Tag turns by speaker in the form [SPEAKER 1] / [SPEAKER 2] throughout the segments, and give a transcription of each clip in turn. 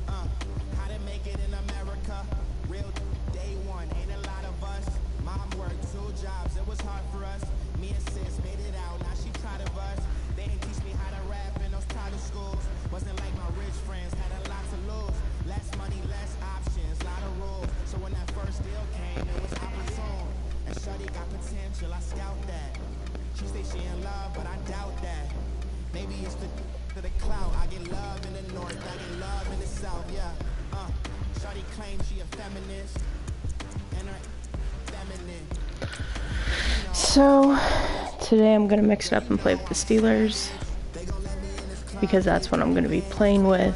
[SPEAKER 1] How to make it in America? Real day one, ain't a lot of us. Mom worked 2 jobs, it was hard for us. Me and sis made it out, now she proud of us. They ain't teach me how to rap in those private schools. Wasn't like my rich friends, had a lot to lose. Less money, less options, lot of rules. So when that first deal came, it was opportune. And shawty got potential, I scout that. She say she in love, but I doubt that. Maybe it's the clout. I get love in the north, I get love in the south, yeah. Shawty claims she a feminist, and her feminine.
[SPEAKER 2] So today I'm gonna mix it up and play with the Steelers because that's what I'm gonna be playing with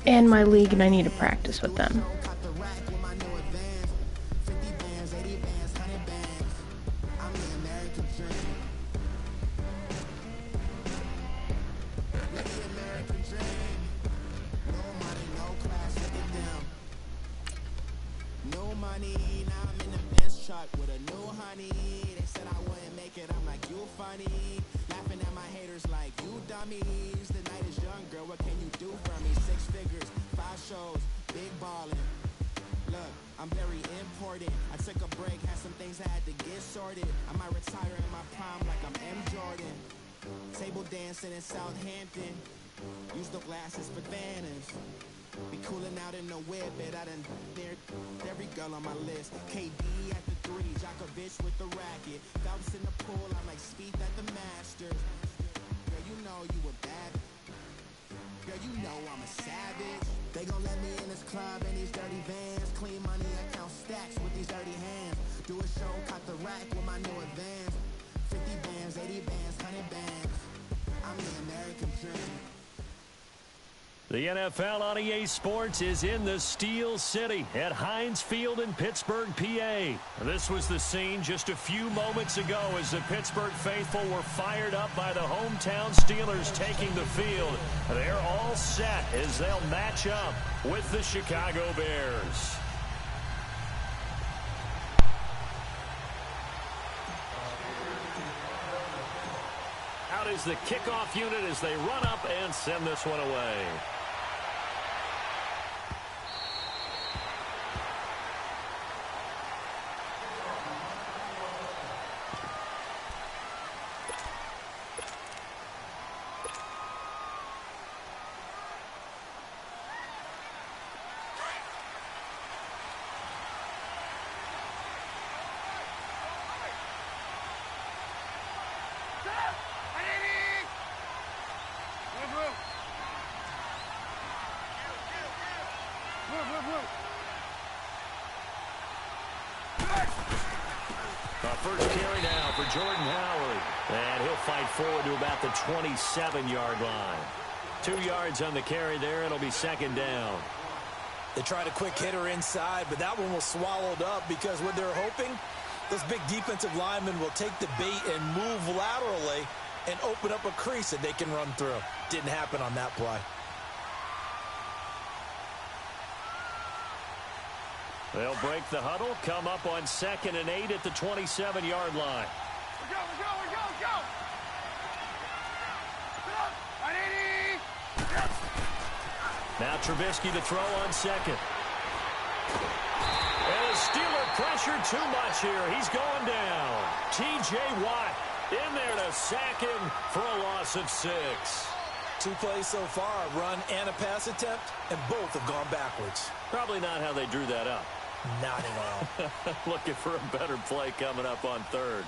[SPEAKER 2] in my league, and I need to practice with them.
[SPEAKER 1] In Southampton, use the glasses for banners. Be cooling out in the whip, but I done dared every girl on my list. KD at the 3, Djokovic with the racket. Phelps in the pool, I'm like Speed at the Masters. Girl, you know you a bad. Girl, you know I'm a savage. They gon' let me in this club in these dirty vans. Clean money, I count stacks with these dirty hands. Do a show, cut the rack with my new advance. 50 bands, 80 bands, 100 bands. I'm the American dream.
[SPEAKER 3] The NFL on EA Sports is in the Steel City at Heinz Field in Pittsburgh, PA. This was the scene just a few moments ago as the Pittsburgh faithful were fired up by the hometown Steelers taking the field. They're all set as they'll match up with the Chicago Bears. Out is the kickoff unit as they run up and send this one away. First carry now for Jordan Howard. And he'll fight forward to about the 27-yard line. 2 yards on the carry there. It'll be second down.
[SPEAKER 4] They tried a quick hitter inside, but that one was swallowed up because what they're hoping, those big defensive linemen will take the bait and move laterally and open up a crease that they can run through. Didn't happen on that play.
[SPEAKER 3] They'll break the huddle, come up on 2nd and 8 at the 27-yard line.
[SPEAKER 5] Go!
[SPEAKER 3] Now Trubisky to throw on 2nd. And the Steeler pressure too much here. He's going down. T.J. Watt in there to sack him for a loss of 6.
[SPEAKER 4] 2 plays so far, a run and a pass attempt, and both have gone backwards.
[SPEAKER 3] Probably not how they drew that up.
[SPEAKER 4] Not at all.
[SPEAKER 3] Looking for a better play coming up on 3rd.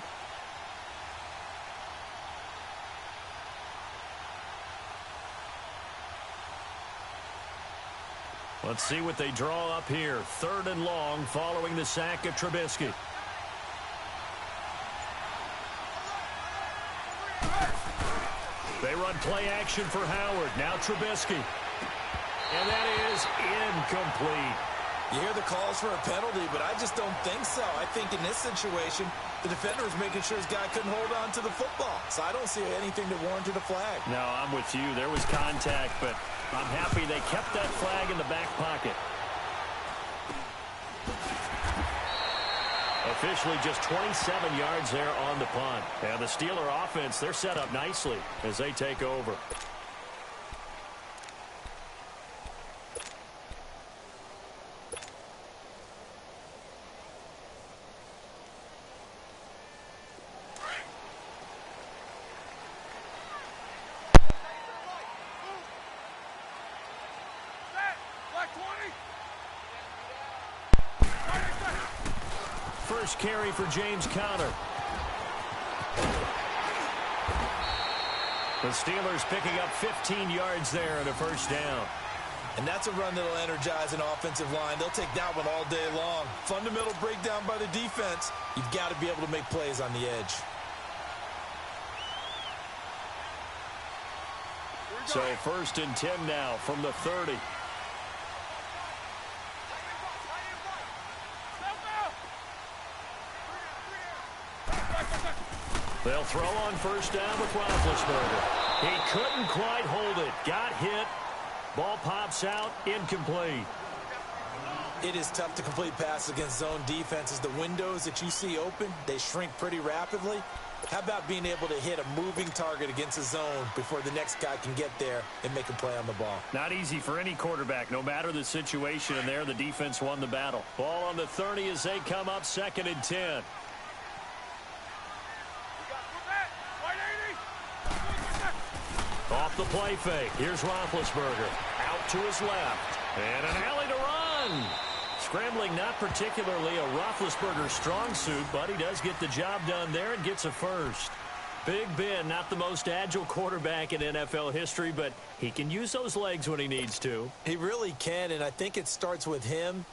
[SPEAKER 3] Let's see what they draw up here. 3rd and long following the sack of Trubisky. They run play action for Howard. Now Trubisky. And that is incomplete.
[SPEAKER 4] You hear the calls for a penalty, but I just don't think so. I think in this situation, the defender was making sure his guy couldn't hold on to the football. So I don't see anything that warranted a flag.
[SPEAKER 3] No, I'm with you. There was contact, but I'm happy they kept that flag in the back pocket. Officially just 27 yards there on the punt. And the Steeler offense, they're set up nicely as they take over. First carry for James Conner. The Steelers picking up 15 yards there and a first down.
[SPEAKER 4] And that's a run that'll energize an offensive line. They'll take that one all day long. Fundamental breakdown by the defense. You've got to be able to make plays on the edge.
[SPEAKER 3] So first and 10 now from the 30. They'll throw on first down with Roethlisberger. He couldn't quite hold it. Got hit. Ball pops out. Incomplete.
[SPEAKER 4] It is tough to complete passes against zone defenses. The windows that you see open, they shrink pretty rapidly. How about being able to hit a moving target against a zone before the next guy can get there and make a play on the ball?
[SPEAKER 3] Not easy for any quarterback, no matter the situation. And there, the defense won the battle. Ball on the 30 as they come up 2nd and 10. Off the play fake. Here's Roethlisberger. Out to his left. And an alley to run. Scrambling not particularly a Roethlisberger strong suit, but he does get the job done there and gets a first. Big Ben, not the most agile quarterback in NFL history, but he can use those legs when he needs to.
[SPEAKER 4] He really can, and I think it starts with him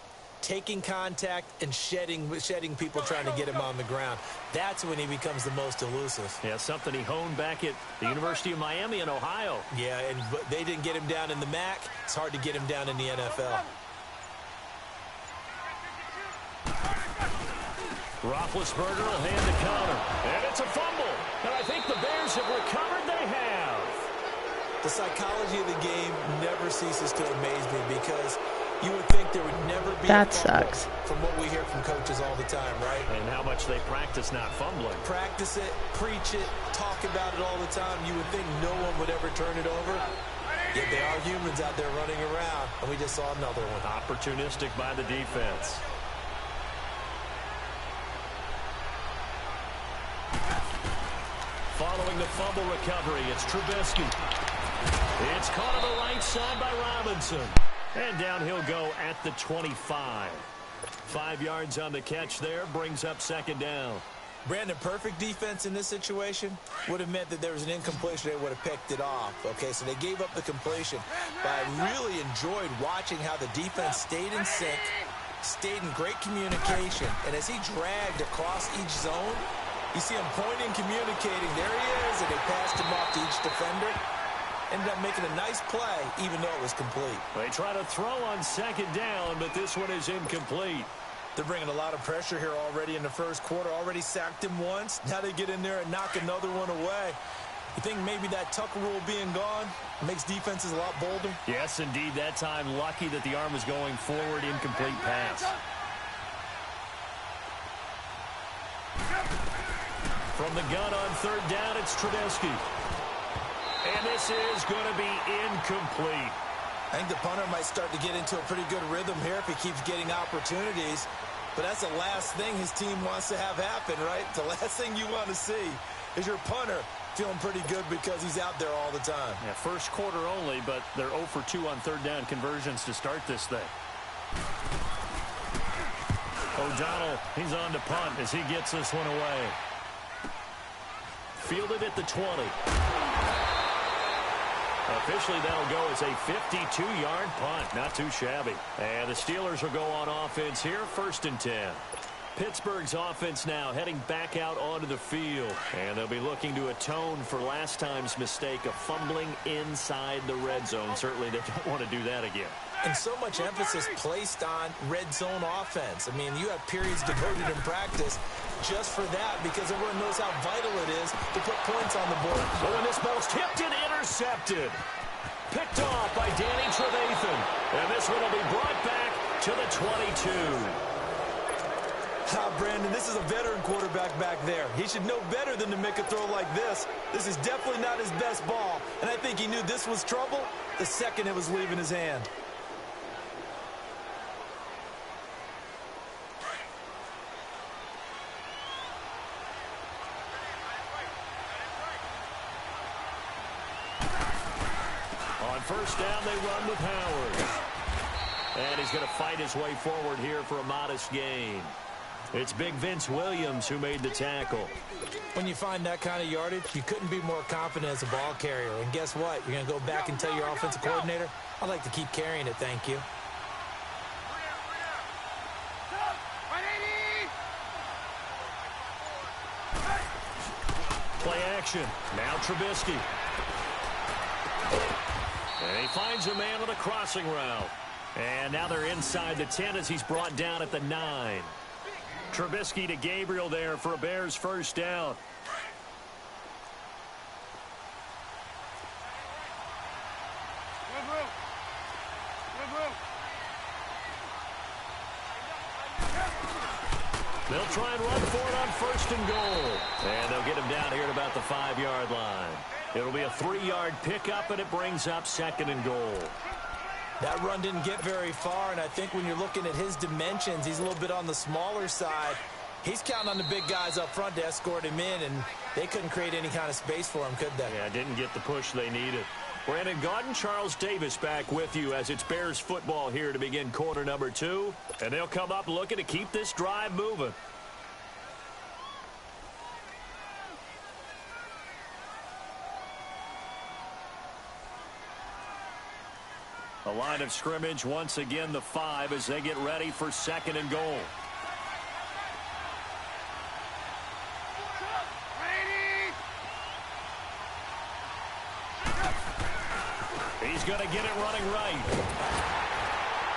[SPEAKER 4] taking contact and shedding people trying to get him on the ground. That's when he becomes the most elusive.
[SPEAKER 3] Yeah, something he honed back at the University of Miami in Ohio.
[SPEAKER 4] Yeah, and they didn't get him down in the MAC. It's hard to get him down in the NFL.
[SPEAKER 3] Roethlisberger will hand to Conner. And it's a fumble. And I think the Bears have recovered. They have.
[SPEAKER 4] The psychology of the game never ceases to amaze me because you would think there would never be
[SPEAKER 2] that
[SPEAKER 4] a
[SPEAKER 2] sucks.
[SPEAKER 4] From what we hear from coaches all the time, right?
[SPEAKER 3] And how much they practice not fumbling.
[SPEAKER 4] Practice it, preach it, talk about it all the time. You would think no one would ever turn it over. Yet there are humans out there running around, and we just saw another one.
[SPEAKER 3] Opportunistic by the defense. Following the fumble recovery, it's Trubisky. It's caught on the right side by Robinson. And down he'll go at the 25. 5 yards on the catch there, brings up 2nd down.
[SPEAKER 4] Brandon, perfect defense in this situation would have meant that there was an incompletion. They would have picked it off. Okay, so they gave up the completion. But I really enjoyed watching how the defense stayed in sync, stayed in great communication. And as he dragged across each zone, you see him pointing, communicating. There he is, and they passed him off to each defender. Ended up making a nice play, even though it was complete.
[SPEAKER 3] They try to throw on 2nd down, but this one is incomplete.
[SPEAKER 4] They're bringing a lot of pressure here already in the first quarter. Already sacked him once. Now they get in there and knock another one away. You think maybe that Tucker rule being gone makes defenses a lot bolder?
[SPEAKER 3] Yes, indeed. That time, lucky that the arm was going forward. Incomplete pass. From the gun on 3rd down, it's Trubisky. And this is going to be incomplete.
[SPEAKER 4] I think the punter might start to get into a pretty good rhythm here if he keeps getting opportunities. But that's the last thing his team wants to have happen, right? The last thing you want to see is your punter feeling pretty good because he's out there all the time.
[SPEAKER 3] Yeah, first quarter only, but they're 0 for 2 on 3rd down conversions to start this thing. O'Donnell, he's on to punt as he gets this one away. Fielded at the 20. Officially, that'll go as a 52-yard punt. Not too shabby. And the Steelers will go on offense here, 1st and 10. Pittsburgh's offense now heading back out onto the field. And they'll be looking to atone for last time's mistake of fumbling inside the red zone. Certainly, they don't want to do that again.
[SPEAKER 4] And so much emphasis placed on red zone offense. I mean, you have periods devoted in practice just for that because everyone knows how vital it is to put points on the board.
[SPEAKER 3] So when this ball's tipped and intercepted. Picked off by Danny Trevathan. And this one will be brought back to the 22.
[SPEAKER 4] Brandon, this is a veteran quarterback back there. He should know better than to make a throw like this. This is definitely not his best ball. And I think he knew this was trouble the second it was leaving his hand.
[SPEAKER 3] On 1st down, they run with Howard. And he's going to fight his way forward here for a modest gain. It's Big Vince Williams who made the tackle.
[SPEAKER 4] When you find that kind of yardage, you couldn't be more confident as a ball carrier. And guess what? You're going to go back and tell your offensive coordinator, I'd like to keep carrying it, thank you.
[SPEAKER 3] Play action. Now Trubisky. And he finds a man on a crossing route. And now they're inside the 10 as he's brought down at the 9. Trubisky to Gabriel there for a Bears first down. They'll try and run for it on 1st and goal. And they'll get him down here at about the 5-yard line. It'll be a 3-yard pickup, and it brings up 2nd and goal.
[SPEAKER 4] That run didn't get very far, and I think when you're looking at his dimensions, he's a little bit on the smaller side. He's counting on the big guys up front to escort him in, and they couldn't create any kind of space for him, could they?
[SPEAKER 3] Yeah, didn't get the push they needed. Brandon Gaudin, Charles Davis back with you as it's Bears football here to begin quarter number 2. And they'll come up looking to keep this drive moving. A line of scrimmage, once again the 5 as they get ready for 2nd and goal. He's going to get it running right.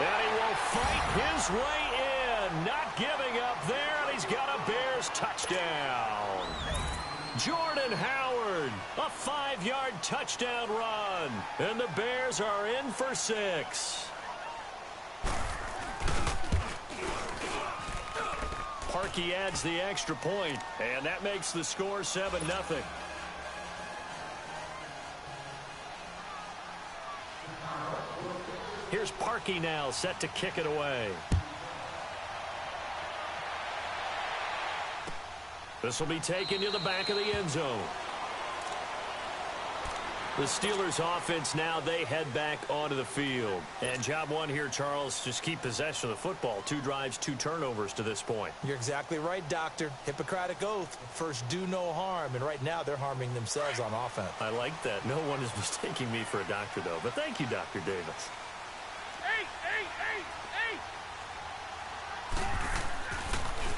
[SPEAKER 3] And he will fight his way in. Not giving up there, and he's got a Bears touchdown. Jordan Howard, a 5-yard touchdown run. And the Bears are in for 6. Parkey adds the extra point, and that makes the score 7-0. Here's Parkey now, set to kick it away. This will be taken to the back of the end zone. The Steelers offense now, they head back onto the field. And job one here, Charles, just keep possession of the football. 2 drives, 2 turnovers to this point.
[SPEAKER 4] You're exactly right, Doctor. Hippocratic oath. First, do no harm. And right now, they're harming themselves on offense.
[SPEAKER 3] I like that. No one is mistaking me for a doctor, though. But thank you, Dr. Davis.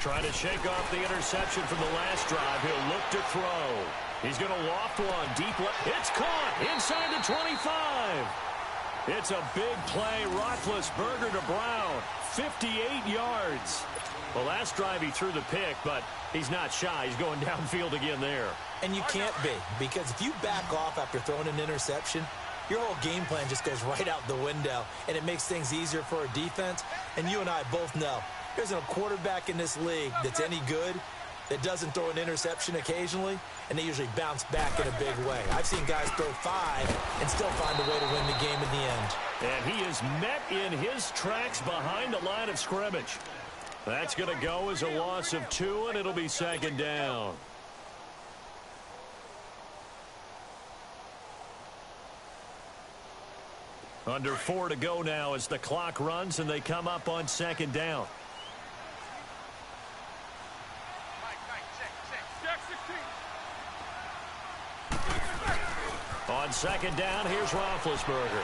[SPEAKER 3] Trying to shake off the interception from the last drive. He'll look to throw. He's going to loft one deep left. It's caught inside the 25. It's a big play. Roethlisberger to Brown. 58 yards. The last drive he threw the pick, but he's not shy. He's going downfield again there.
[SPEAKER 4] And you can't be, because if you back off after throwing an interception, your whole game plan just goes right out the window, and it makes things easier for a defense. And you and I both know there's a quarterback in this league that's any good that doesn't throw an interception occasionally, and they usually bounce back in a big way. I've seen guys throw 5 and still find a way to win the game in the end.
[SPEAKER 3] And he is met in his tracks behind the line of scrimmage. That's going to go as a loss of 2, and it'll be 2nd down. Under 4 to go now as the clock runs, and they come up on 2nd down. On 2nd down, here's Roethlisberger.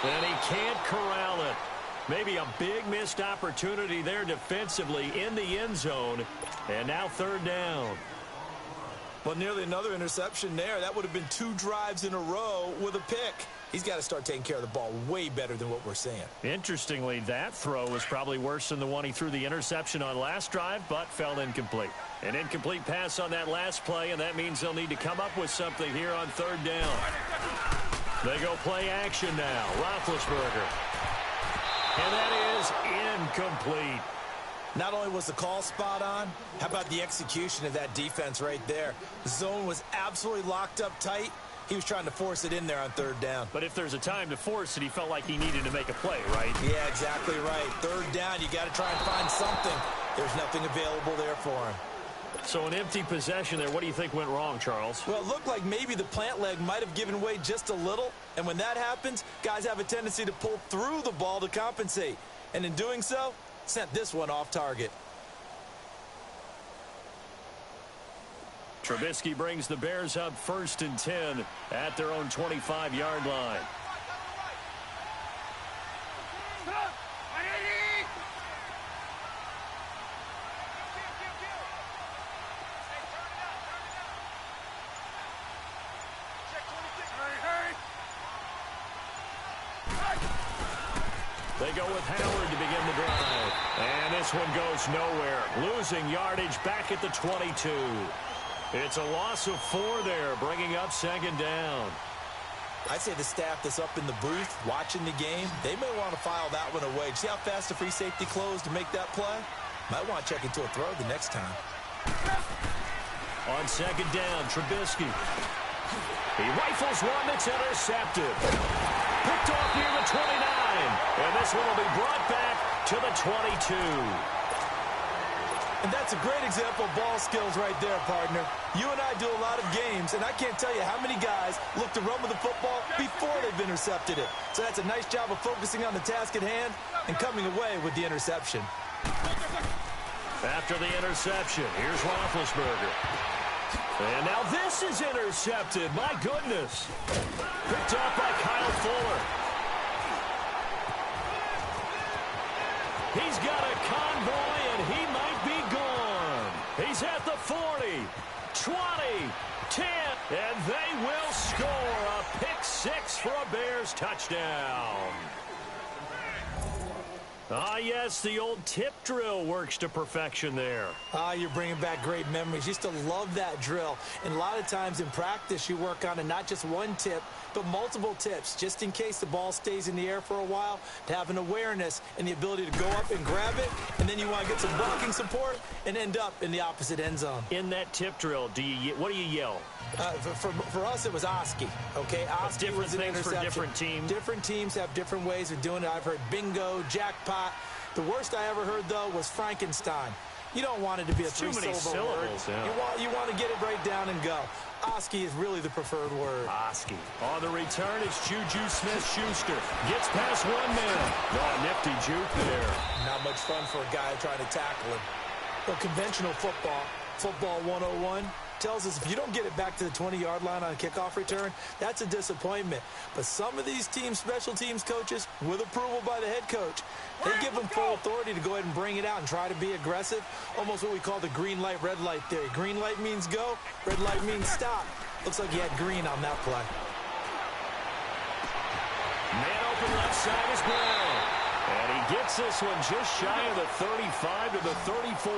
[SPEAKER 3] And he can't corral it. Maybe a big missed opportunity there defensively in the end zone. And now 3rd down.
[SPEAKER 4] Well, nearly another interception there. That would have been 2 drives in a row with a pick. He's got to start taking care of the ball way better than what we're seeing.
[SPEAKER 3] Interestingly, that throw was probably worse than the one he threw the interception on last drive, but fell incomplete. An incomplete pass on that last play, and that means they'll need to come up with something here on 3rd down. They go play action now. Roethlisberger. And that is incomplete.
[SPEAKER 4] Not only was the call spot on, how about the execution of that defense right there? The zone was absolutely locked up tight. He was trying to force it in there on 3rd down.
[SPEAKER 3] But if there's a time to force it, he felt like he needed to make a play, right?
[SPEAKER 4] Yeah, exactly right. 3rd down, you got to try and find something. There's nothing available there for him.
[SPEAKER 3] So an empty possession there. What do you think went wrong, Charles?
[SPEAKER 4] Well, it looked like maybe the plant leg might have given way just a little. And when that happens, guys have a tendency to pull through the ball to compensate. And in doing so, sent this one off target.
[SPEAKER 3] Trubisky brings the Bears up 1st and 10 at their own 25-yard line. They go with Howard to begin the drive. And this one goes nowhere. Losing yardage back at the 22. It's a loss of 4 there, bringing up 2nd down.
[SPEAKER 4] I'd say the staff that's up in the booth watching the game, they may want to file that one away. See how fast the free safety closed to make that play? Might want to check into a throw the next time.
[SPEAKER 3] On 2nd down, Trubisky. He rifles one that's intercepted. Picked off near the 29. And this one will be brought back to the 22.
[SPEAKER 4] And that's a great example of ball skills right there, partner. You and I do a lot of games, and I can't tell you how many guys look to run with the football before they've intercepted it. So that's a nice job of focusing on the task at hand and coming away with the interception.
[SPEAKER 3] After the interception, here's Roethlisberger. And now this is intercepted. My goodness. Picked up by Kyle Fuller. He's got a convoy, and he might be gone. He's at the 40, 20, 10, and they will score a pick 6 for a Bears touchdown. Ah, yes, the old tip drill works to perfection there.
[SPEAKER 4] Ah, you're bringing back great memories. Used to love that drill. And a lot of times in practice, you work on it, not just one tip, but multiple tips, just in case the ball stays in the air for a while, to have an awareness and the ability to go up and grab it, and then you want to get some blocking support and end up in the opposite end zone.
[SPEAKER 3] In that tip drill, what do you yell?
[SPEAKER 4] For us, it was Oski, okay? Oski was an interception.
[SPEAKER 3] For different teams.
[SPEAKER 4] Different teams have different ways of doing it. I've heard bingo, jackpot. The worst I ever heard, though, was Frankenstein. You don't want it to be a three-syllable word. Yeah. You want to get it right down and go. Oski is really the preferred word.
[SPEAKER 3] Oski. On the return, it's Juju Smith-Schuster. Gets past one man. Oh, nifty juke there.
[SPEAKER 4] Not much fun for a guy trying to tackle him. But conventional football 101, tells us if you don't get it back to the 20-yard line on a kickoff return, that's a disappointment. But some of these teams, special teams coaches, with approval by the head coach, they give them full authority to go ahead and bring it out and try to be aggressive, almost what we call the green light, red light theory. Green light means go, red light means stop. Looks like he had green on that play.
[SPEAKER 3] Man open left side is Brown. And he gets this one just shy of the 35 to the 34.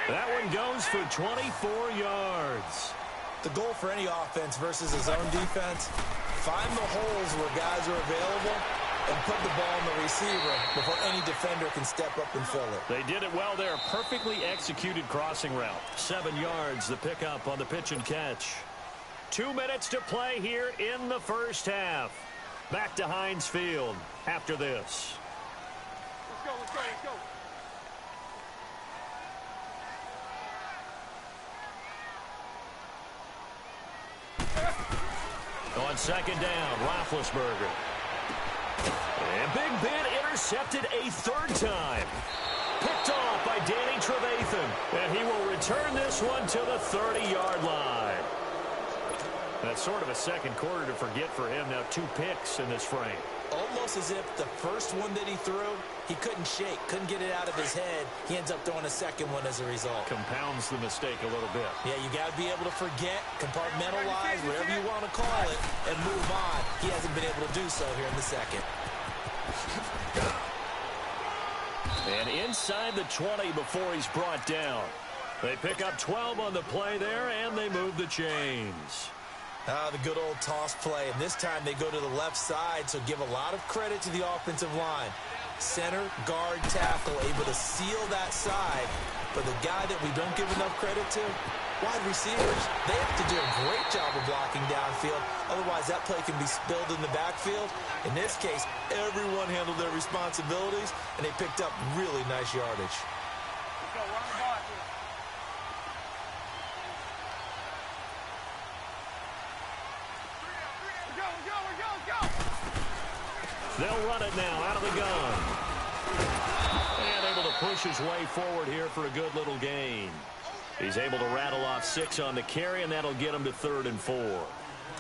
[SPEAKER 3] That one goes for 24 yards.
[SPEAKER 4] The goal for any offense versus his own defense, find the holes where guys are available and put the ball in the receiver before any defender can step up and fill it.
[SPEAKER 3] They did it well there. Perfectly executed crossing route. 7 yards, the pickup on the pitch and catch. 2 minutes to play here in the first half. Back to Heinz Field after this.
[SPEAKER 5] Let's go.
[SPEAKER 3] On 2nd down, Roethlisberger. And Big Ben intercepted a 3rd time. Picked off by Danny Trevathan. And he will return this one to the 30-yard line. That's sort of a second quarter to forget for him. Now 2 picks in this frame.
[SPEAKER 4] Almost as if the first one that he threw, he couldn't shake, couldn't get it out of his head. He ends up throwing a second one as a result.
[SPEAKER 3] Compounds the mistake a little bit.
[SPEAKER 4] Yeah, you got to be able to forget, compartmentalize, whatever you want to call it, and move on. He hasn't been able to do so here in the second.
[SPEAKER 3] And inside the 20 before he's brought down. They pick up 12 on the play there, and they move the chains.
[SPEAKER 4] The good old toss play, and this time they go to the left side, so give a lot of credit to the offensive line. Center, guard, tackle, able to seal that side. But the guy that we don't give enough credit to, wide receivers, they have to do a great job of blocking downfield. Otherwise, that play can be spilled in the backfield. In this case, everyone handled their responsibilities, and they picked up really nice yardage.
[SPEAKER 3] They'll run it now out of the gun. And able to push his way forward here for a good little gain. He's able to rattle off 6 on the carry, and that'll get him to 3rd and 4.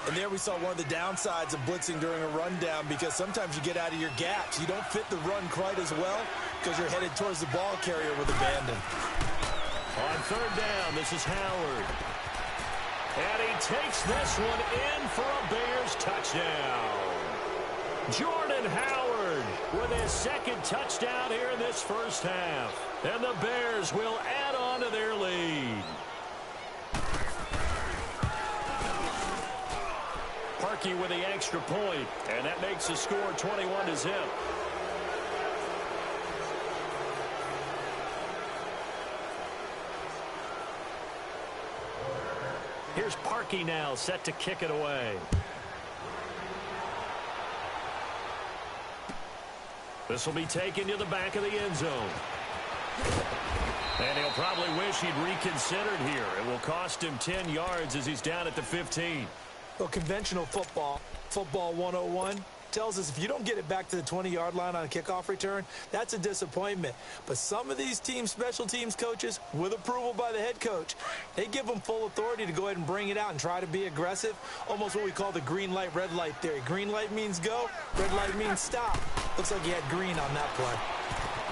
[SPEAKER 4] And there we saw one of the downsides of blitzing during a rundown, because sometimes you get out of your gaps. You don't fit the run quite as well because you're headed towards the ball carrier with abandon.
[SPEAKER 3] On 3rd down, this is Howard. And he takes this one in for a Bears touchdown. Jordan Howard with his 2nd touchdown here in this first half. And the Bears will add on to their lead. Parkey with the extra point, and that makes the score 21-0. Here's Parkey now, set to kick it away. This will be taken to the back of the end zone. And he'll probably wish he'd reconsidered here. It will cost him 10 yards as he's down at the 15.
[SPEAKER 4] Well, conventional football 101, tells us if you don't get it back to the 20-yard line on a kickoff return, that's a disappointment. But some of these special teams coaches, with approval by the head coach, they give them full authority to go ahead and bring it out and try to be aggressive, almost what we call the green light, red light theory. Green light means go, red light means stop. Looks like he had green on that play.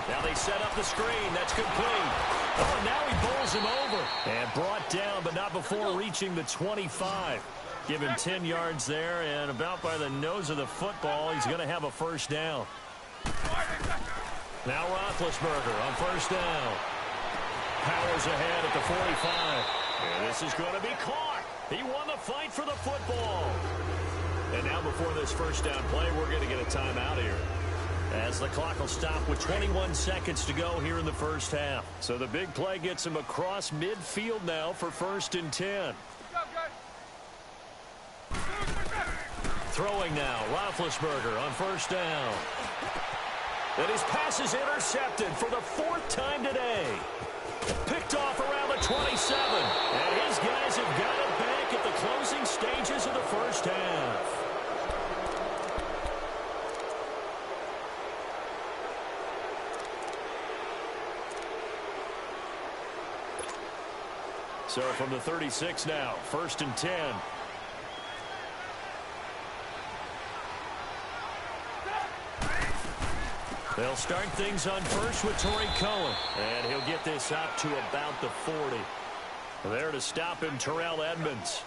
[SPEAKER 3] Now they set up the screen. That's complete. Oh, and now he bowls him over. And brought down, but not before reaching the 25. Give him 10 yards there, and about by the nose of the football, he's going to have a first down. Now Roethlisberger on first down. Powers ahead at the 45. And this is going to be caught. He won the fight for the football. And now before this first down play, we're going to get a timeout here, as the clock will stop with 21 seconds to go here in the first half. So the big play gets him across midfield now for 1st and 10. Throwing now, Roethlisberger on first down. And his pass is intercepted for the 4th time today. Picked off around the 27. And his guys have got it back at the closing stages of the first half. So from the 36 now, 1st and 10. They'll start things on first with Torrey Cohen. And he'll get this up to about the 40. There to stop him, Terrell Edmonds.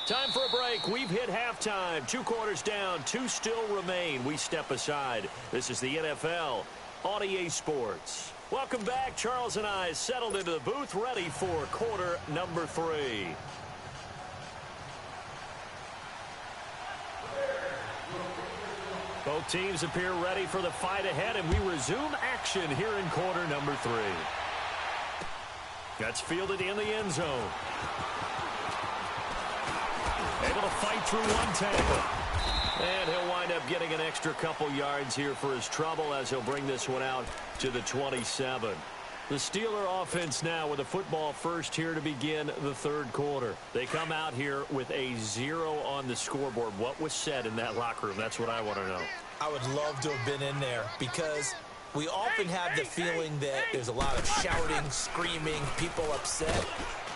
[SPEAKER 3] Time for a break. We've hit halftime. 2 quarters down. 2 still remain. We step aside. This is the NFL on EA Sports. Welcome back. Charles and I settled into the booth, ready for quarter number 3. Both teams appear ready for the fight ahead, and we resume action here in quarter number 3. That's fielded in the end zone. Able to fight through one tackle. And he'll wind up getting an extra couple yards here for his trouble as he'll bring this one out to the 27. The Steeler offense now with a football first here to begin the 3rd quarter. They come out here with a 0 on the scoreboard. What was said in that locker room? That's what I want to know.
[SPEAKER 4] I would love to have been in there, because we often have the feeling that there's a lot of shouting, screaming, people upset.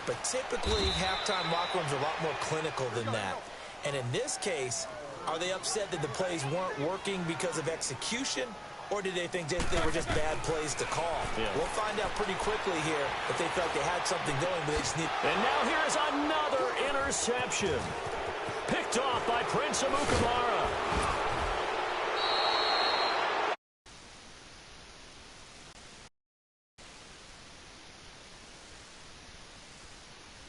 [SPEAKER 4] But typically, halftime locker rooms are a lot more clinical than that. And in this case, are they upset that the plays weren't working because of execution? Or did they think that they were just bad plays to call?
[SPEAKER 3] Yeah.
[SPEAKER 4] We'll find out pretty quickly here if they felt they had something going, but they just need...
[SPEAKER 3] And now here's another interception. Picked off by Prince Amukamara.